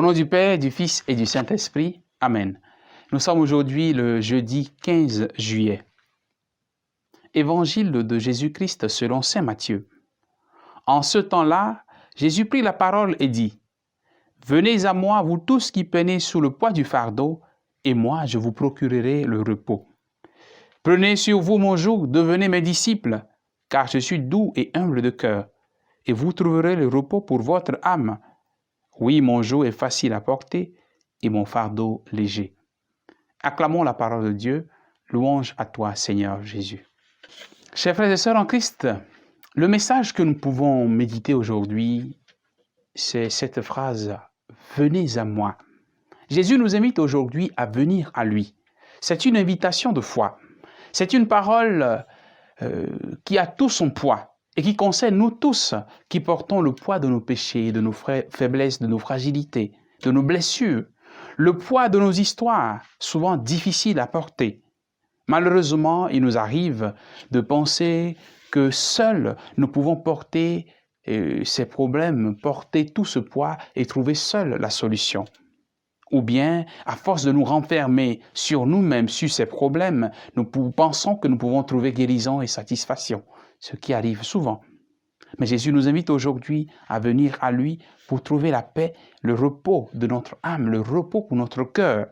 nom du Père, du Fils et du Saint-Esprit. Amen. Nous sommes aujourd'hui le jeudi 15 juillet. Évangile de Jésus-Christ selon saint Matthieu. En ce temps-là, Jésus prit la parole et dit : « Venez à moi, vous tous qui peinez sous le poids du fardeau, et moi je vous procurerai le repos. Prenez sur vous mon joug, devenez mes disciples, car je suis doux et humble de cœur, et vous trouverez le repos pour votre âme. Oui, mon joug est facile à porter, et mon fardeau léger. » Acclamons la parole de Dieu. Louange à toi, Seigneur Jésus. Chers frères et sœurs en Christ, le message que nous pouvons méditer aujourd'hui, c'est cette phrase « Venez à moi ». Jésus nous invite aujourd'hui à venir à lui. C'est une invitation de foi. C'est une parole qui a tout son poids et qui concerne nous tous qui portons le poids de nos péchés, de nos faiblesses, de nos fragilités, de nos blessures, le poids de nos histoires, souvent difficiles à porter. Malheureusement, il nous arrive de penser que seuls nous pouvons porter ces problèmes, porter tout ce poids et trouver seuls la solution. Ou bien, à force de nous renfermer sur nous-mêmes, sur ces problèmes, nous pensons que nous pouvons trouver guérison et satisfaction, ce qui arrive souvent. Mais Jésus nous invite aujourd'hui à venir à lui pour trouver la paix, le repos de notre âme, le repos pour notre cœur.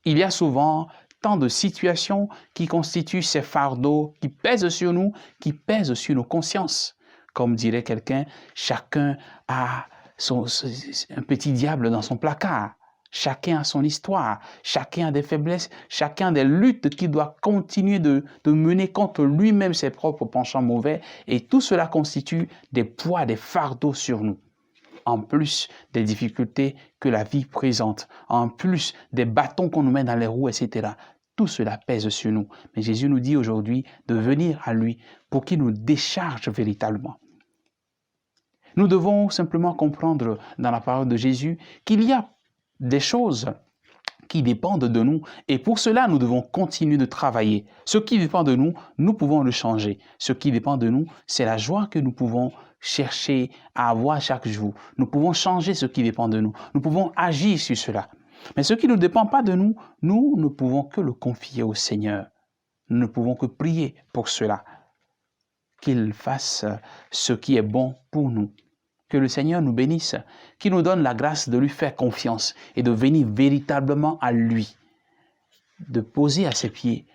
Il y a souvent tant de situations qui constituent ces fardeaux, qui pèsent sur nous, qui pèsent sur nos consciences. Comme dirait quelqu'un, chacun a un petit diable dans son placard. Chacun a son histoire, chacun a des faiblesses, chacun a des luttes qu'il doit continuer de mener contre lui-même ses propres penchants mauvais. Et tout cela constitue des poids, des fardeaux sur nous. En plus des difficultés que la vie présente, en plus des bâtons qu'on nous met dans les roues, etc. Tout cela pèse sur nous. Mais Jésus nous dit aujourd'hui de venir à lui pour qu'il nous décharge véritablement. Nous devons simplement comprendre dans la parole de Jésus qu'il y a des choses qui dépendent de nous et pour cela nous devons continuer de travailler. Ce qui dépend de nous, nous pouvons le changer. Ce qui dépend de nous, c'est la joie que nous pouvons chercher à avoir chaque jour. Nous pouvons changer ce qui dépend de nous. Nous pouvons agir sur cela. Mais ce qui ne dépend pas de nous, nous ne pouvons que le confier au Seigneur. Nous ne pouvons que prier pour cela. Qu'il fasse ce qui est bon pour nous. Que le Seigneur nous bénisse, qu'il nous donne la grâce de lui faire confiance et de venir véritablement à lui, de poser à ses pieds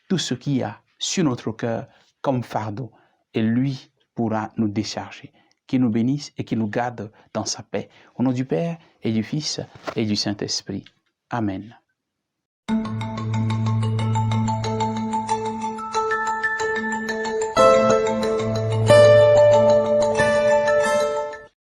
tout ce qu'il y a sur notre cœur comme fardeau et lui pourra nous décharger. Qu'il nous bénisse et qu'il nous garde dans sa paix. Au nom du Père et du Fils et du Saint-Esprit. Amen.